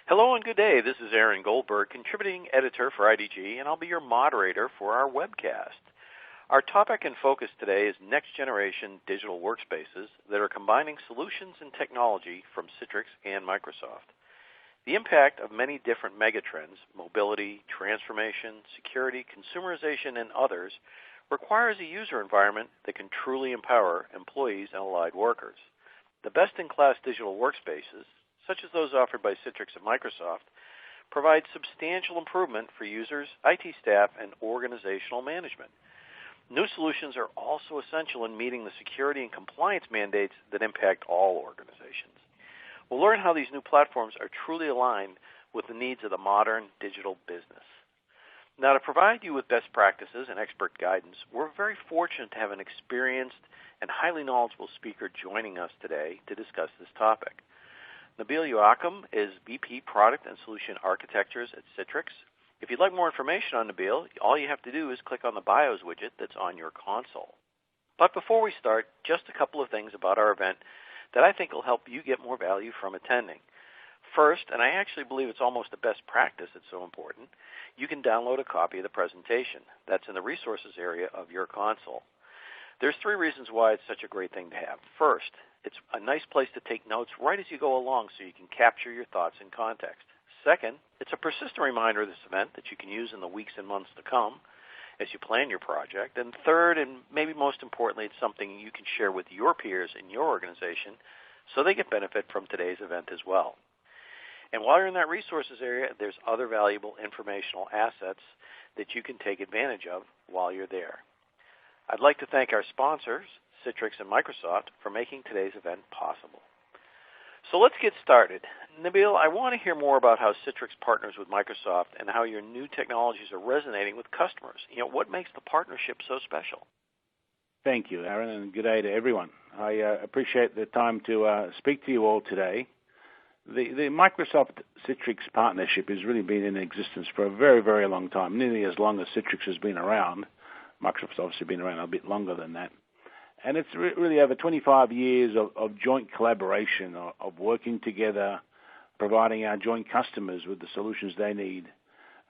Hello and good day. This is Aaron Goldberg, contributing editor for IDG, and I'll be your moderator for our webcast. Our topic and focus today is next-generation digital workspaces that are combining solutions and technology from Citrix and Microsoft. The impact of many different megatrends, mobility, transformation, security, consumerization, and others, requires a user environment that can truly empower employees and allied workers. The best-in-class digital workspaces, such as those offered by Citrix and Microsoft, provide substantial improvement for users, IT staff, and organizational management. New solutions are also essential in meeting the security and compliance mandates that impact all organizations. We'll learn how these new platforms are truly aligned with the needs of the modern digital business. Now, to provide you with best practices and expert guidance, we're very fortunate to have an experienced and highly knowledgeable speaker joining us today to discuss this topic. Nabeel Youakim is VP Product and Solution Architectures at Citrix. If you'd like more information on Nabeel, all you have to do is click on the BIOS widget that's on your console. But before we start, just a couple of things about our event that I think will help you get more value from attending. First, and I actually believe it's almost the best practice, it's so important, you can download a copy of the presentation. That's in the resources area of your console. There's three reasons why it's such a great thing to have. First, it's a nice place to take notes right as you go along so you can capture your thoughts in context. Second, it's a persistent reminder of this event that you can use in the weeks and months to come as you plan your project. And third, and maybe most importantly, it's something you can share with your peers in your organization so they get benefit from today's event as well. And while you're in that resources area, there's other valuable informational assets that you can take advantage of while you're there. I'd like to thank our sponsors, Citrix and Microsoft, for making today's event possible. So let's get started. Nabeel, I want to hear more about how Citrix partners with Microsoft and how your new technologies are resonating with customers. What makes the partnership so special? Thank you, Aaron, and good day to everyone. I appreciate the time to speak to you all today. The Microsoft Citrix partnership has really been in existence for a very, very long time, nearly as long as Citrix has been around. Microsoft's obviously been around a bit longer than that. And it's really over 25 years of joint collaboration, of working together, providing our joint customers with the solutions they need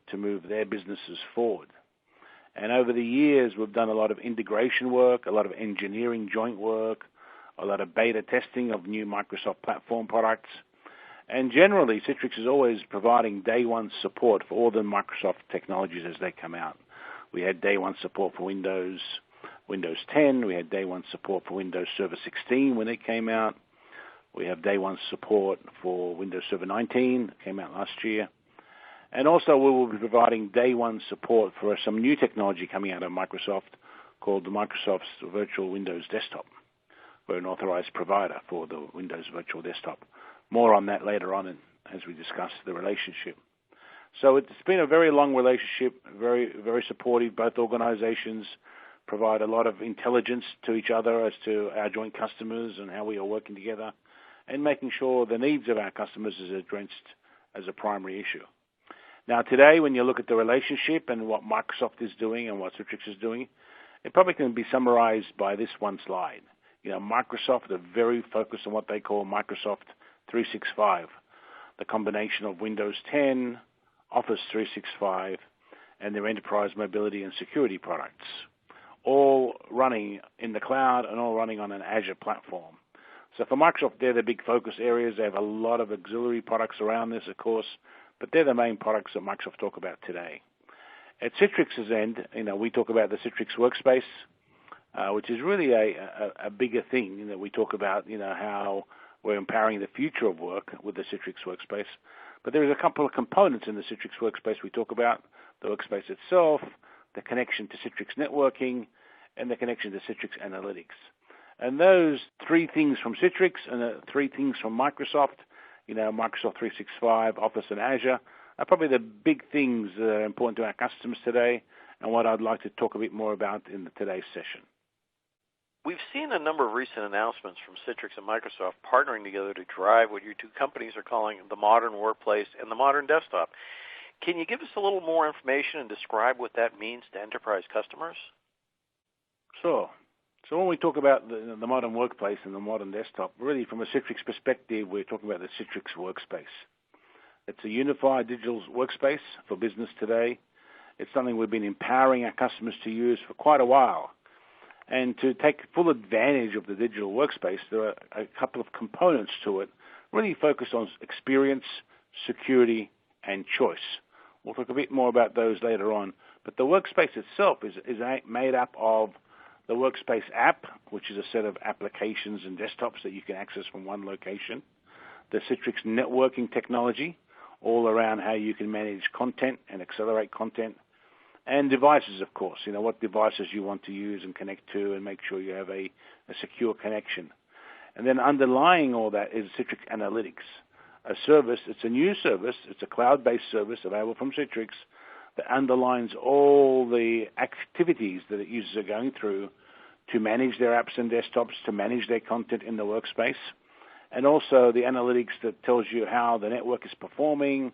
to move their businesses forward. And over the years, we've done a lot of integration work, a lot of engineering joint work, a lot of beta testing of new Microsoft platform products. And generally, Citrix is always providing day one support for all the Microsoft technologies as they come out. We had day one support for Windows 10. We had day one support for Windows Server 16 when it came out. We have day one support for Windows Server 19, that came out last year. And also we will be providing day one support for some new technology coming out of Microsoft called the Microsoft's Virtual Windows Desktop. We're an authorized provider for the Windows Virtual Desktop. More on that later on as we discuss the relationship. So it's been a very long relationship, very, very supportive. Both organizations provide a lot of intelligence to each other as to our joint customers and how we are working together and making sure the needs of our customers is addressed as a primary issue. Now today, when you look at the relationship and what Microsoft is doing and what Citrix is doing, it probably can be summarized by this one slide. Microsoft are very focused on what they call Microsoft 365, the combination of Windows 10, Office 365, and their enterprise mobility and security products, all running in the cloud and all running on an Azure platform. So for Microsoft, they're the big focus areas. They have a lot of auxiliary products around this, of course, but they're the main products that Microsoft talk about today. At Citrix's end, we talk about the Citrix Workspace, which is really a bigger thing that we talk about, how we're empowering the future of work with the Citrix Workspace. But there is a couple of components in the Citrix Workspace we talk about: the workspace itself, the connection to Citrix networking, and the connection to Citrix Analytics. And those three things from Citrix and the three things from Microsoft, Microsoft 365, Office, and Azure, are probably the big things that are important to our customers today and what I'd like to talk a bit more about in today's session. We've seen a number of recent announcements from Citrix and Microsoft partnering together to drive what your two companies are calling the modern workplace and the modern desktop. Can you give us a little more information and describe what that means to enterprise customers? Sure. So when we talk about the modern workplace and the modern desktop, really from a Citrix perspective, we're talking about the Citrix Workspace. It's a unified digital workspace for business today. It's something we've been empowering our customers to use for quite a while. And to take full advantage of the digital workspace, there are a couple of components to it, really focused on experience, security, and choice. We'll talk a bit more about those later on. But the workspace itself is made up of the Workspace app, which is a set of applications and desktops that you can access from one location. The Citrix networking technology, all around how you can manage content and accelerate content. And devices, of course, what devices you want to use and connect to and make sure you have a secure connection. And then underlying all that is Citrix Analytics, a service. It's a new service. It's a cloud-based service available from Citrix that underlines all the activities that users are going through to manage their apps and desktops, to manage their content in the workspace, and also the analytics that tells you how the network is performing,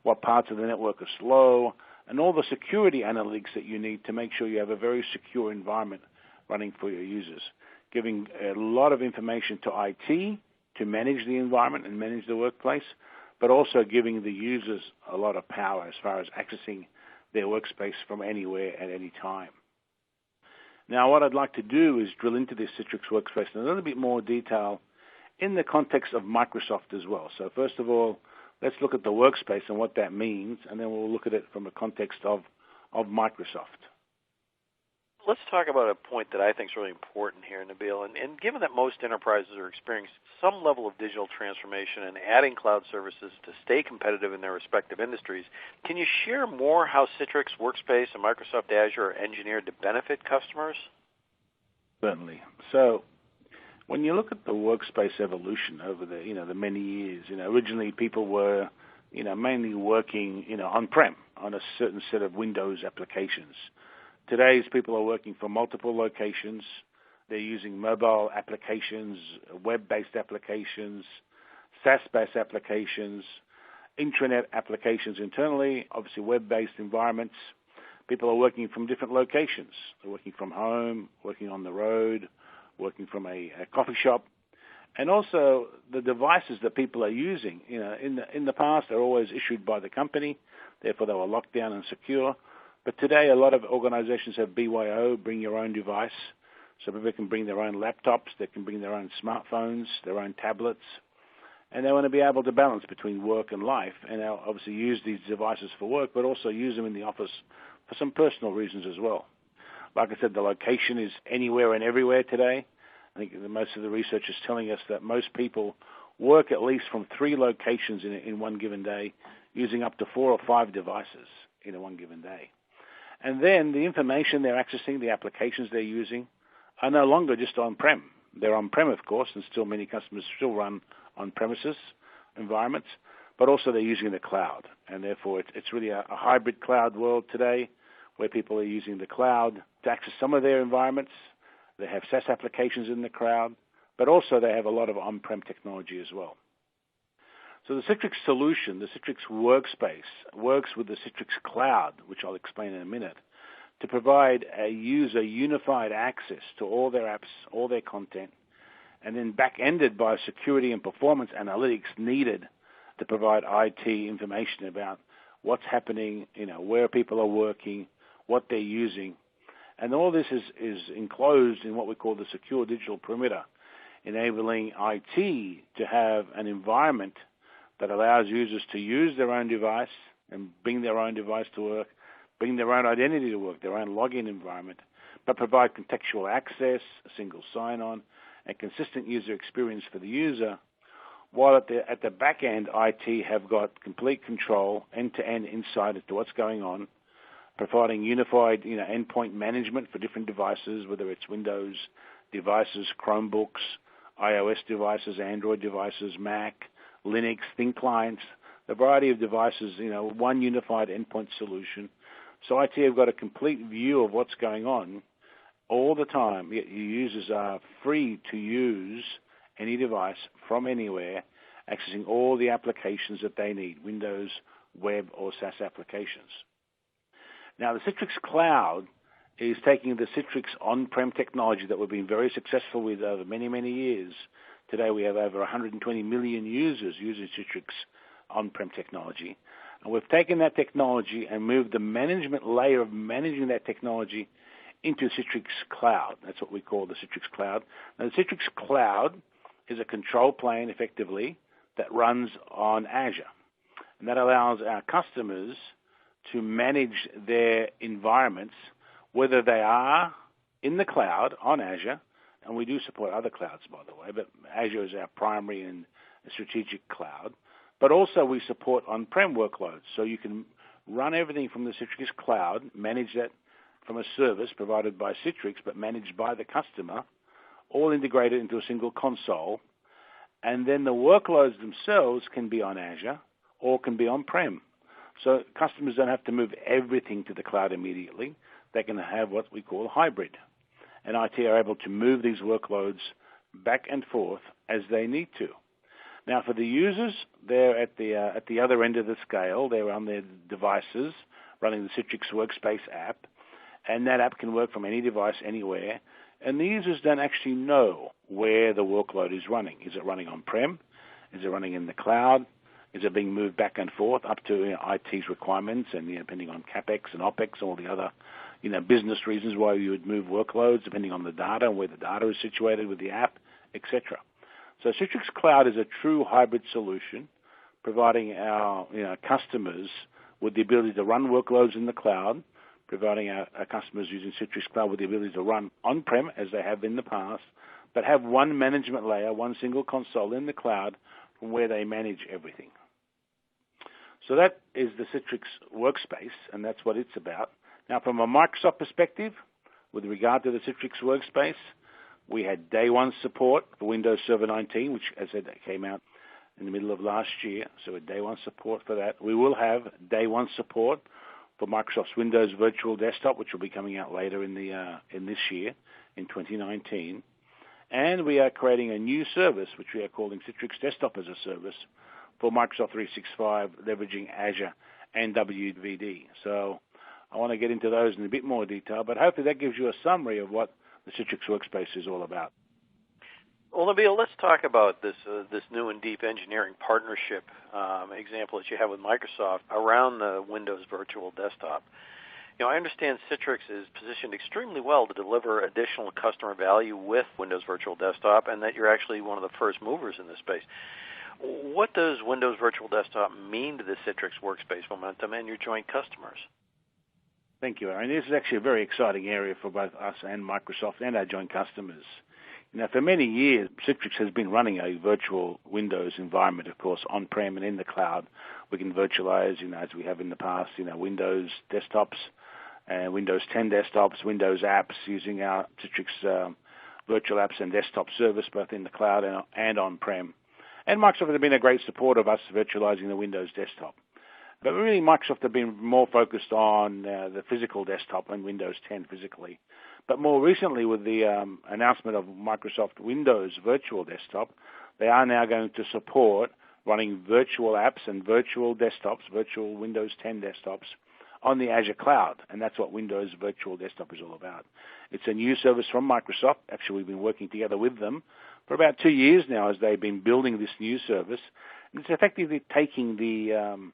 what parts of the network are slow, and all the security analytics that you need to make sure you have a very secure environment running for your users, giving a lot of information to IT to manage the environment and manage the workplace, but also giving the users a lot of power as far as accessing their workspace from anywhere at any time. Now, what I'd like to do is drill into this Citrix Workspace in a little bit more detail in the context of Microsoft as well. So first of all, let's look at the workspace and what that means, and then we'll look at it from a context of Microsoft. Let's talk about a point that I think is really important here, Nabeel. And given that most enterprises are experiencing some level of digital transformation and adding cloud services to stay competitive in their respective industries, can you share more how Citrix Workspace and Microsoft Azure are engineered to benefit customers? Certainly. So when you look at the Workspace evolution over the many years, originally people were mainly working on-prem on a certain set of Windows applications. Today's people are working from multiple locations. They're using mobile applications, web-based applications, SaaS-based applications, intranet applications internally, obviously web-based environments. People are working from different locations. They're working from home, working on the road, working from a coffee shop. And also the devices that people are using, in the past they're always issued by the company, therefore they were locked down and secure. But today, a lot of organizations have BYO, bring your own device. So people can bring their own laptops, they can bring their own smartphones, their own tablets. And they want to be able to balance between work and life. And they'll obviously use these devices for work, but also use them in the office for some personal reasons as well. Like I said, the location is anywhere and everywhere today. I think most of the research is telling us that most people work at least from 3 locations in one given day, using up to 4 or 5 devices in one given day. And then the information they're accessing, the applications they're using, are no longer just on-prem. They're on-prem, of course, and still many customers still run on-premises environments, but also they're using the cloud. And therefore, it's really a hybrid cloud world today where people are using the cloud to access some of their environments. They have SaaS applications in the cloud, but also they have a lot of on-prem technology as well. So the Citrix solution, the Citrix Workspace, works with the Citrix Cloud, which I'll explain in a minute, to provide a user unified access to all their apps, all their content, and then back-ended by security and performance analytics needed to provide IT information about what's happening, where people are working, what they're using. And all this is enclosed in what we call the secure digital perimeter, enabling IT to have an environment that allows users to use their own device and bring their own device to work, bring their own identity to work, their own login environment, but provide contextual access, a single sign-on, and consistent user experience for the user, while at the back end, IT have got complete control, end-to-end insight into what's going on, providing unified endpoint management for different devices, whether it's Windows devices, Chromebooks, iOS devices, Android devices, Mac, Linux, thin clients, a variety of devices, one unified endpoint solution. So IT have got a complete view of what's going on all the time. Yet your users are free to use any device from anywhere, accessing all the applications that they need, Windows, web, or SaaS applications. Now, the Citrix Cloud is taking the Citrix on-prem technology that we've been very successful with over many, many years. Today we have over 120 million users using Citrix on-prem technology. And we've taken that technology and moved the management layer of managing that technology into Citrix Cloud. That's what we call the Citrix Cloud. Now, the Citrix Cloud is a control plane, effectively, that runs on Azure. And that allows our customers to manage their environments, whether they are in the cloud on Azure, and we do support other clouds, by the way, but Azure is our primary and strategic cloud. But also we support on-prem workloads, so you can run everything from the Citrix Cloud, manage that from a service provided by Citrix, but managed by the customer, all integrated into a single console. And then the workloads themselves can be on Azure or can be on-prem. So customers don't have to move everything to the cloud immediately. They can have what we call hybrid. And IT are able to move these workloads back and forth as they need to. Now, for the users, they're at the other end of the scale. They're on their devices running the Citrix Workspace app, and that app can work from any device anywhere. And the users don't actually know where the workload is running. Is it running on-prem? Is it running in the cloud? Is it being moved back and forth up to IT's requirements and depending on CapEx and OpEx and all the other business reasons why you would move workloads, depending on the data and where the data is situated with the app, etc. So Citrix Cloud is a true hybrid solution, providing our customers with the ability to run workloads in the cloud, providing our customers using Citrix Cloud with the ability to run on-prem as they have in the past, but have one management layer, one single console in the cloud from where they manage everything. So that is the Citrix Workspace, and that's what it's about. Now, from a Microsoft perspective, with regard to the Citrix Workspace, we had day one support for Windows Server 19, which, as I said, came out in the middle of last year. So with day one support for that. We will have day one support for Microsoft's Windows Virtual Desktop, which will be coming out later in this year, in 2019. And we are creating a new service, which we are calling Citrix Desktop as a Service, for Microsoft 365, leveraging Azure and WVD. So I want to get into those in a bit more detail, but hopefully that gives you a summary of what the Citrix Workspace is all about. Well, Nabeel, let's talk about this new and deep engineering partnership example that you have with Microsoft around the Windows Virtual Desktop. I understand Citrix is positioned extremely well to deliver additional customer value with Windows Virtual Desktop, and that you're actually one of the first movers in this space. What does Windows Virtual Desktop mean to the Citrix Workspace momentum and your joint customers? Thank you, Aaron. This is actually a very exciting area for both us and Microsoft and our joint customers. For many years, Citrix has been running a virtual Windows environment, of course, on-prem and in the cloud. We can virtualize, as we have in the past, Windows desktops, Windows 10 desktops, Windows apps using our Citrix virtual apps and desktop service, both in the cloud and on-prem. And Microsoft has been a great supporter of us virtualizing the Windows desktop. But really, Microsoft have been more focused on the physical desktop and Windows 10 physically. But more recently, with the announcement of Microsoft Windows Virtual Desktop, they are now going to support running virtual apps and virtual desktops, virtual Windows 10 desktops, on the Azure cloud. And that's what Windows Virtual Desktop is all about. It's a new service from Microsoft. Actually, we've been working together with them for about 2 years now as they've been building this new service. And it's effectively taking the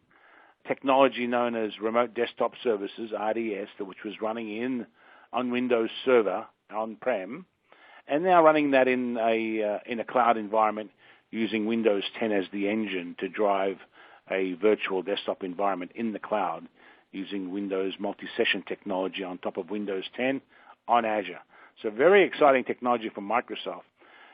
technology known as Remote Desktop Services, RDS, which was running on Windows Server on-prem, and now running that in a cloud environment using Windows 10 as the engine to drive a virtual desktop environment in the cloud using Windows multi-session technology on top of Windows 10 on Azure. So very exciting technology from Microsoft.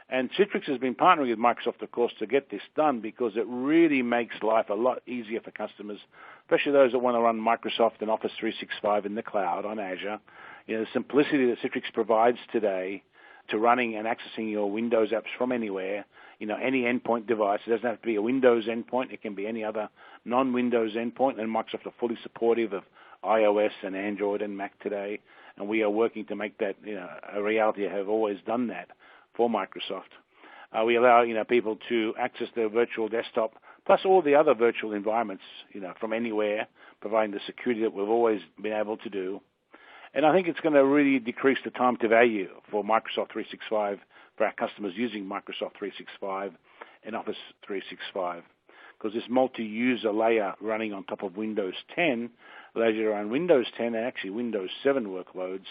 And Citrix has been partnering with Microsoft, of course, to get this done because it really makes life a lot easier for customers, especially those that want to run Microsoft and Office 365 in the cloud on Azure. The simplicity that Citrix provides today to running and accessing your Windows apps from anywhere, any endpoint device. It doesn't have to be a Windows endpoint. It can be any other non-Windows endpoint, and Microsoft are fully supportive of iOS and Android and Mac today, and we are working to make that a reality. I have always done that for Microsoft. We allow people to access their virtual desktop plus all the other virtual environments from anywhere, providing the security that we've always been able to do. And I think it's going to really decrease the time to value for Microsoft 365 for our customers using Microsoft 365 and Office 365. because this multi-user layer running on top of Windows 10 allows you to run Windows 10 and actually Windows 7 workloads,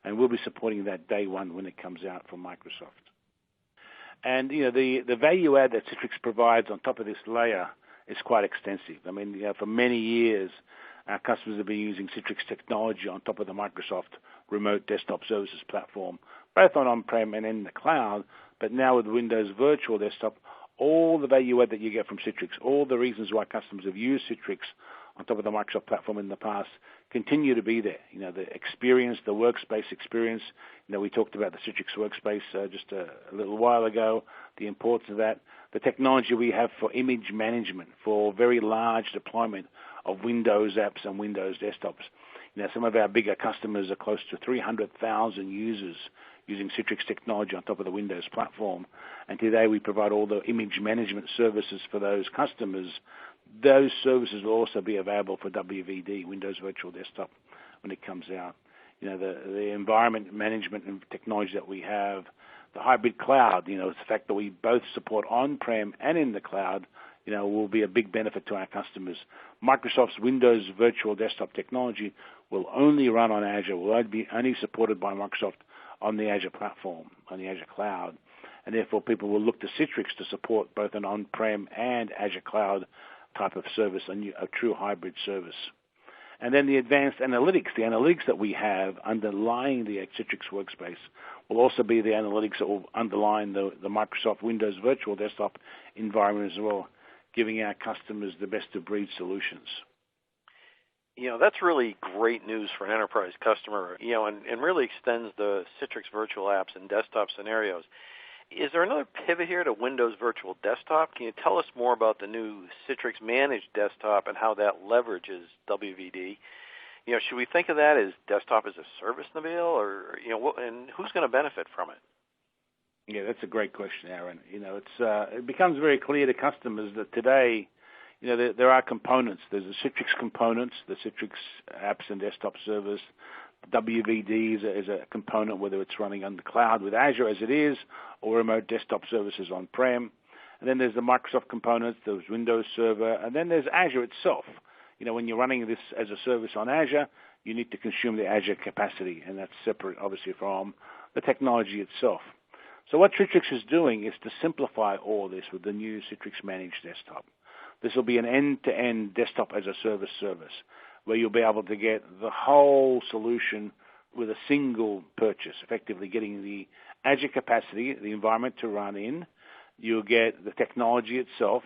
and we'll be supporting that day one when it comes out from Microsoft. And the value add that Citrix provides on top of this layer is quite extensive. I mean, for many years, our customers have been using Citrix technology on top of the Microsoft Remote Desktop Services platform, both on-prem and in the cloud. But now with Windows Virtual Desktop, all the value add that you get from Citrix, all the reasons why customers have used Citrix on top of the Microsoft platform in the past continue to be there. The experience, the workspace experience. We talked about the Citrix Workspace just a little while ago, the importance of that. The technology we have for image management, for very large deployment of Windows apps and Windows desktops. Some of our bigger customers are close to 300,000 users using Citrix technology on top of the Windows platform. And today we provide all the image management services for those customers. Those services will also be available for WVD, Windows Virtual Desktop, when it comes out. The environment management and technology that we have, the hybrid cloud, it's the fact that we both support on-prem and in the cloud, will be a big benefit to our customers. Microsoft's Windows Virtual Desktop technology will only run on Azure, will be only supported by Microsoft on the Azure platform, on the Azure cloud. And therefore, people will look to Citrix to support both an on-prem and Azure cloud type of service, a true hybrid service. And then the advanced analytics, the analytics that we have underlying the Citrix Workspace will also be the analytics that will underline the Microsoft Windows Virtual Desktop environment as well, giving our customers the best-of-breed solutions. That's really great news for an enterprise customer, and really extends the Citrix virtual apps and desktop scenarios. Is there another pivot here to Windows Virtual Desktop? Can you tell us more about the new Citrix Managed Desktop and how that leverages WVD? Should we think of that as desktop as a service, Nabeel, or and who's going to benefit from it? Yeah, that's a great question, Aaron. It becomes very clear to customers that today, there are components. There's the Citrix components, the Citrix apps and desktop service. WVD is a component, whether it's running on the cloud with Azure as it is, or remote desktop services on-prem. And then there's the Microsoft components, there's Windows Server, and then there's Azure itself. When you're running this as a service on Azure, you need to consume the Azure capacity, and that's separate, obviously, from the technology itself. So what Citrix is doing is to simplify all this with the new Citrix Managed Desktop. This will be an end-to-end desktop as a service, where you'll be able to get the whole solution with a single purchase, effectively getting the Azure capacity, the environment to run in. You'll get the technology itself,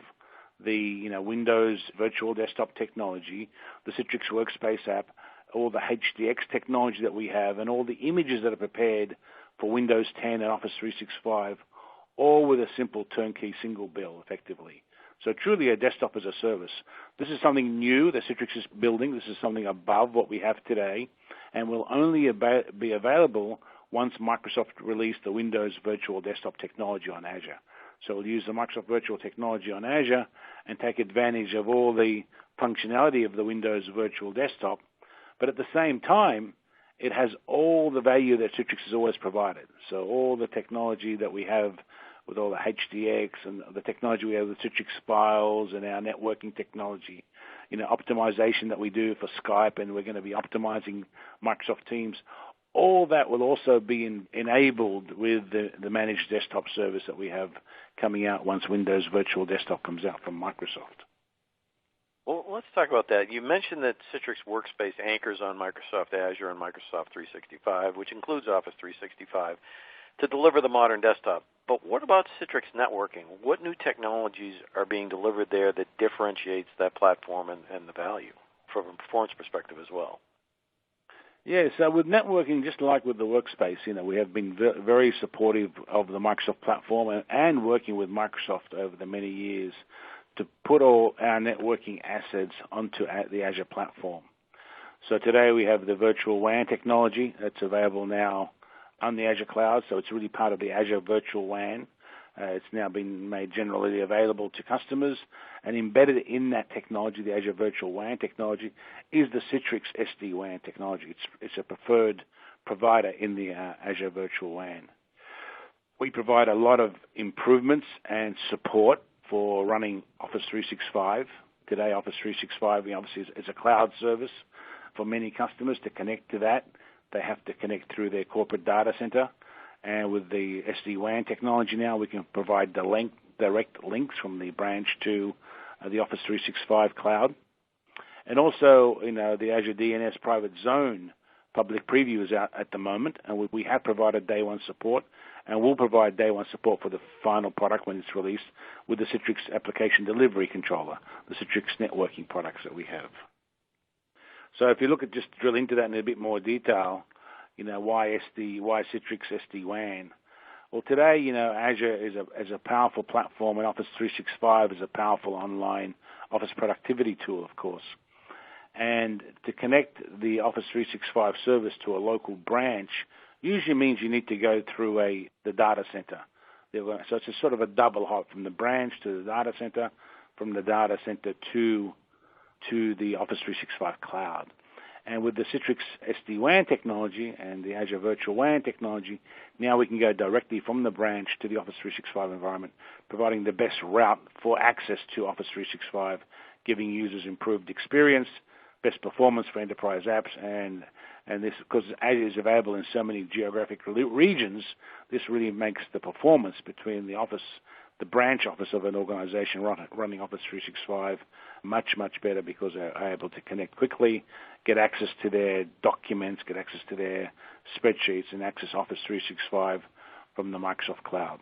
the Windows Virtual Desktop technology, the Citrix Workspace app, all the HDX technology that we have, and all the images that are prepared for Windows 10 and Office 365, all with a simple turnkey single bill, effectively. So truly a desktop as a service. This is something new that Citrix is building. This is something above what we have today, and will only be available once Microsoft released the Windows Virtual Desktop technology on Azure. So we'll use the Microsoft Virtual technology on Azure and take advantage of all the functionality of the Windows Virtual Desktop. But at the same time, it has all the value that Citrix has always provided. So all the technology that we have with all the HDX and the technology we have with Citrix Files and our networking technology, optimization that we do for Skype, and we're going to be optimizing Microsoft Teams. All that will also be enabled with the managed desktop service that we have coming out once Windows Virtual Desktop comes out from Microsoft. Well, let's talk about that. You mentioned that Citrix Workspace anchors on Microsoft Azure and Microsoft 365, which includes Office 365, to deliver the modern desktop. But what about Citrix networking? What new technologies are being delivered there that differentiates that platform and the value from a performance perspective as well? Yeah, so with networking, just like with the Workspace, we have been very supportive of the Microsoft platform and working with Microsoft over the many years to put all our networking assets onto the Azure platform. So today we have the virtual WAN technology that's available now on the Azure cloud, so it's really part of the Azure Virtual WAN. It's now been made generally available to customers, and embedded in that technology, the Azure Virtual WAN technology, is the Citrix SD-WAN technology. It's a preferred provider in the Azure Virtual WAN. We provide a lot of improvements and support for running Office 365. Today, Office 365 obviously is a cloud service for many customers. To connect to that, they have to connect through their corporate data center. And with the SD-WAN technology now, we can provide direct links from the branch to the Office 365 cloud. And also, the Azure DNS Private Zone public preview is out at the moment, and we have provided day one support, and will provide day one support for the final product when it's released with the Citrix Application Delivery Controller, the Citrix networking products that we have. So if you look at just drill into that in a bit more detail, why Citrix SD-WAN? Well, today, Azure is a powerful platform, and Office 365 is a powerful online office productivity tool, of course. And to connect the Office 365 service to a local branch usually means you need to go through the data center. So it's a sort of a double hop from the branch to the data center, from the data center to the Office 365 cloud. And with the Citrix SD-WAN technology and the Azure Virtual WAN technology, now we can go directly from the branch to the Office 365 environment, providing the best route for access to Office 365, giving users improved experience, best performance for enterprise apps, and this, because Azure is available in so many geographic regions, this really makes the performance between the branch office of an organization running Office 365 much, much better, because they're able to connect quickly, get access to their documents, get access to their spreadsheets, and access Office 365 from the Microsoft Cloud.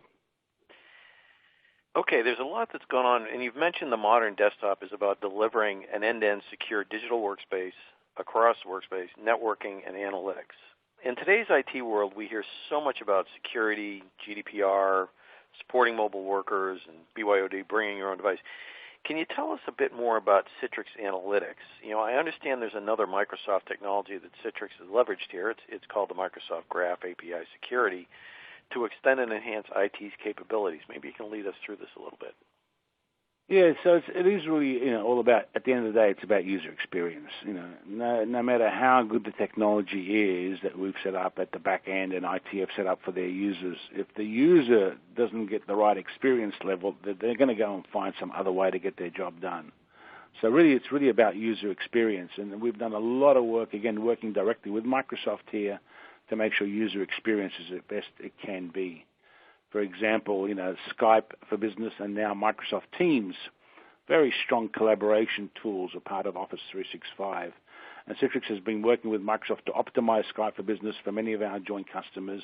Okay, there's a lot that's gone on, and you've mentioned the modern desktop is about delivering an end-to-end secure digital workspace across Workspace, networking, and analytics. In today's IT world, we hear so much about security, GDPR, supporting mobile workers, and BYOD, bringing your own device. Can you tell us a bit more about Citrix Analytics? I understand there's another Microsoft technology that Citrix has leveraged here. It's called the Microsoft Graph API Security to extend and enhance IT's capabilities. Maybe you can lead us through this a little bit. Yeah, so it is really, all about, at the end of the day, it's about user experience. No matter how good the technology is that we've set up at the back end and IT have set up for their users, if the user doesn't get the right experience level, they're going to go and find some other way to get their job done. So really, it's really about user experience. And we've done a lot of work, again, working directly with Microsoft here to make sure user experience is the best it can be. For example, Skype for Business and now Microsoft Teams, very strong collaboration tools are part of Office 365. And Citrix has been working with Microsoft to optimize Skype for Business for many of our joint customers.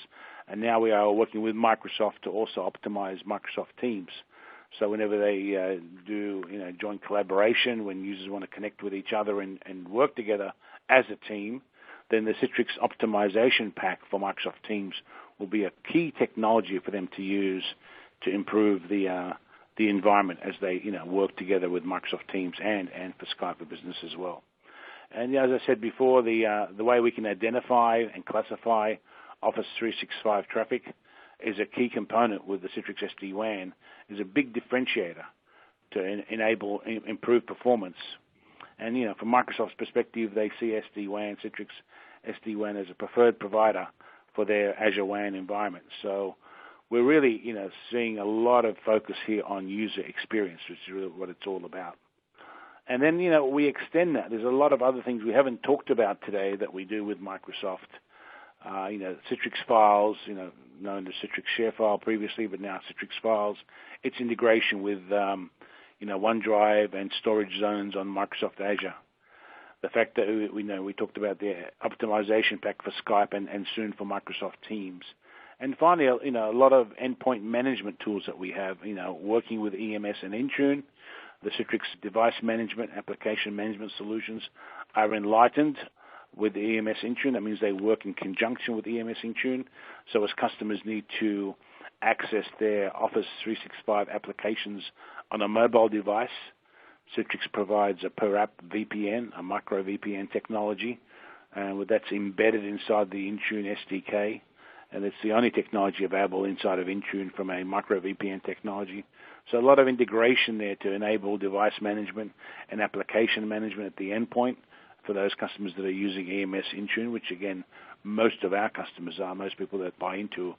And now we are working with Microsoft to also optimize Microsoft Teams. So whenever they do joint collaboration, when users want to connect with each other and work together as a team, then the Citrix optimization pack for Microsoft Teams will be a key technology for them to use to improve the environment as they work together with Microsoft Teams and for Skype for Business as well. And as I said before, the way we can identify and classify Office 365 traffic is a key component with the Citrix SD-WAN, is a big differentiator to enable improved performance. And from Microsoft's perspective, they see SD-WAN, Citrix SD-WAN, as a preferred provider for their Azure WAN environment. So we're really, seeing a lot of focus here on user experience, which is really what it's all about. And then, we extend that. There's a lot of other things we haven't talked about today that we do with Microsoft. Citrix Files, known as Citrix ShareFile previously, but now Citrix Files. Its integration with, OneDrive and storage zones on Microsoft Azure. The fact that we talked about the optimization pack for Skype and soon for Microsoft Teams. And finally, a lot of endpoint management tools that we have, working with EMS and Intune. The Citrix device management, application management solutions are enlightened with EMS Intune. That means they work in conjunction with EMS Intune. So as customers need to access their Office 365 applications on a mobile device, Citrix provides a per-app VPN, a micro VPN technology, and that's embedded inside the Intune SDK, and it's the only technology available inside of Intune from a micro VPN technology. So a lot of integration there to enable device management and application management at the endpoint for those customers that are using EMS Intune, which again, most of our customers are. Most people that buy into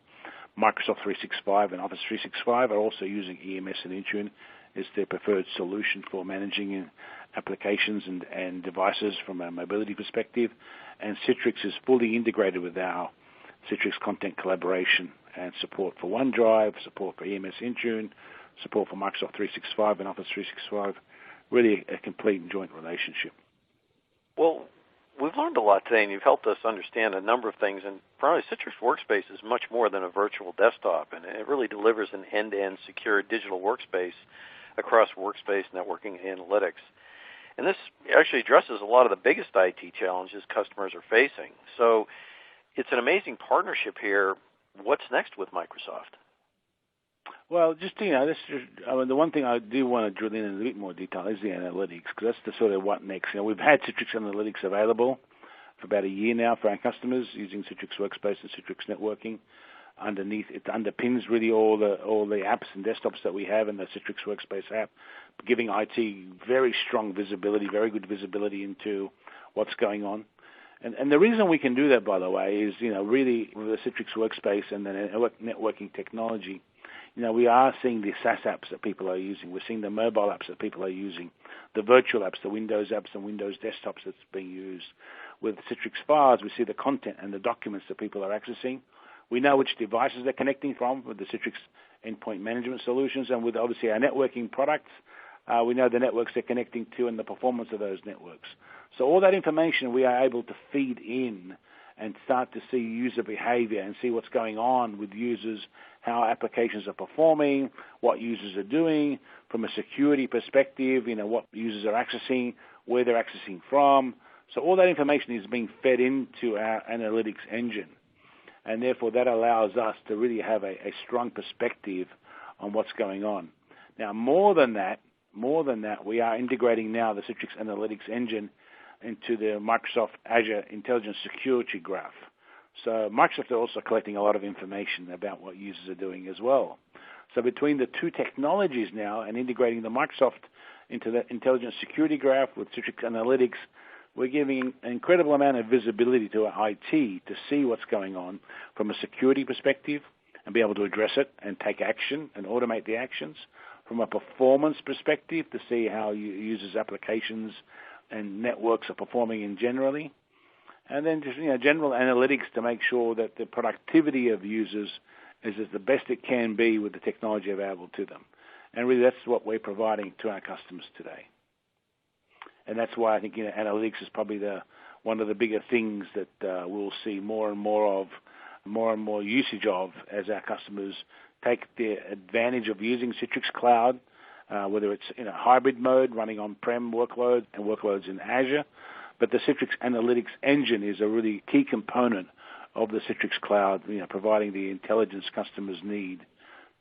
Microsoft 365 and Office 365 are also using EMS and Intune. is their preferred solution for managing applications and devices from a mobility perspective. And Citrix is fully integrated with our Citrix Content Collaboration and support for OneDrive, support for EMS Intune, support for Microsoft 365 and Office 365. Really a complete and joint relationship. Well, we've learned a lot today, and you've helped us understand a number of things. And probably Citrix Workspace is much more than a virtual desktop, and it really delivers an end-to-end secure digital workspace across workspace, networking, and analytics. And this actually addresses a lot of the biggest IT challenges customers are facing. So it's an amazing partnership here. What's next with Microsoft? Well, the one thing I do want to drill in a bit more detail is the analytics, because that's the sort of what next. We've had Citrix Analytics available for about a year now for our customers using Citrix Workspace and Citrix Networking. Underneath, it underpins really all the apps and desktops that we have in the Citrix Workspace app, giving IT very strong visibility, very good visibility into what's going on. And the reason we can do that, by the way, is, really with the Citrix Workspace and the networking technology, we are seeing the SaaS apps that people are using. We're seeing the mobile apps that people are using, the virtual apps, the Windows apps and Windows desktops that's being used. With Citrix Files, we see the content and the documents that people are accessing. We know which devices they're connecting from with the Citrix Endpoint Management solutions, and with obviously our networking products, we know the networks they're connecting to and the performance of those networks. So all that information we are able to feed in and start to see user behavior and see what's going on with users, how applications are performing, what users are doing from a security perspective, what users are accessing, where they're accessing from. So all that information is being fed into our analytics engine. And therefore, that allows us to really have a strong perspective on what's going on. Now, more than that, we are integrating now the Citrix Analytics engine into the Microsoft Azure Intelligent Security Graph. So Microsoft are also collecting a lot of information about what users are doing as well. So between the two technologies now and integrating the Microsoft into the Intelligent Security Graph with Citrix Analytics, we're giving an incredible amount of visibility to our IT to see what's going on from a security perspective and be able to address it and take action and automate the actions. From a performance perspective, to see how users' applications and networks are performing in generally. And then just general analytics to make sure that the productivity of users is as the best it can be with the technology available to them. And really that's what we're providing to our customers today. And that's why I think analytics is probably one of the bigger things that we'll see more and more usage of as our customers take the advantage of using Citrix Cloud, whether it's in a hybrid mode, running on-prem workloads and workloads in Azure. But the Citrix Analytics engine is a really key component of the Citrix Cloud, providing the intelligence customers need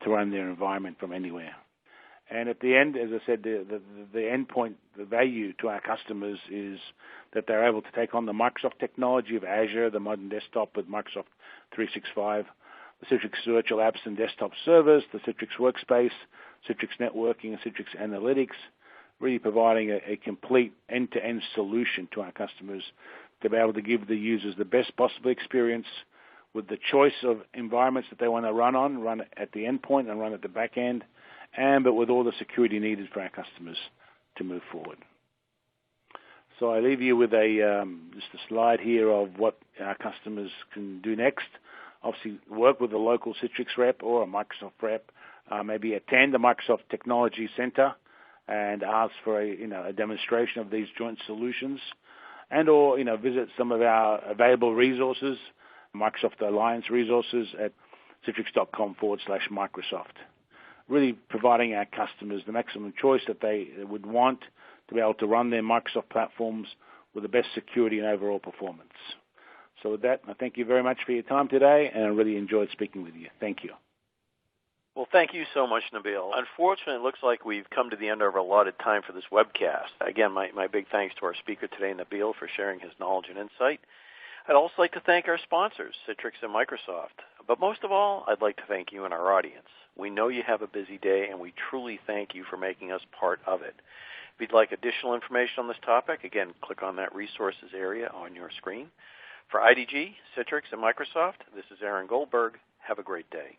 to run their environment from anywhere. And at the end, as I said, the endpoint, the value to our customers is that they're able to take on the Microsoft technology of Azure, the modern desktop with Microsoft 365, the Citrix Virtual Apps and Desktop Service, the Citrix Workspace, Citrix Networking, and Citrix Analytics, really providing a complete end-to-end solution to our customers to be able to give the users the best possible experience with the choice of environments that they want to run at the endpoint and run at the back end, but with all the security needed for our customers to move forward. So I leave you with just a slide here of what our customers can do next. Obviously, work with a local Citrix rep or a Microsoft rep. Maybe attend the Microsoft Technology Center and ask for a demonstration of these joint solutions, or visit some of our available resources, Microsoft Alliance resources at citrix.com/Microsoft. Really providing our customers the maximum choice that they would want to be able to run their Microsoft platforms with the best security and overall performance. So with that, I thank you very much for your time today, and I really enjoyed speaking with you. Thank you. Well, thank you so much, Nabeel. Unfortunately, it looks like we've come to the end of our allotted time for this webcast. Again, my big thanks to our speaker today, Nabeel, for sharing his knowledge and insight. I'd also like to thank our sponsors, Citrix and Microsoft. But most of all, I'd like to thank you and our audience. We know you have a busy day, and we truly thank you for making us part of it. If you'd like additional information on this topic, again, click on that resources area on your screen. For IDG, Citrix, and Microsoft, this is Aaron Goldberg. Have a great day.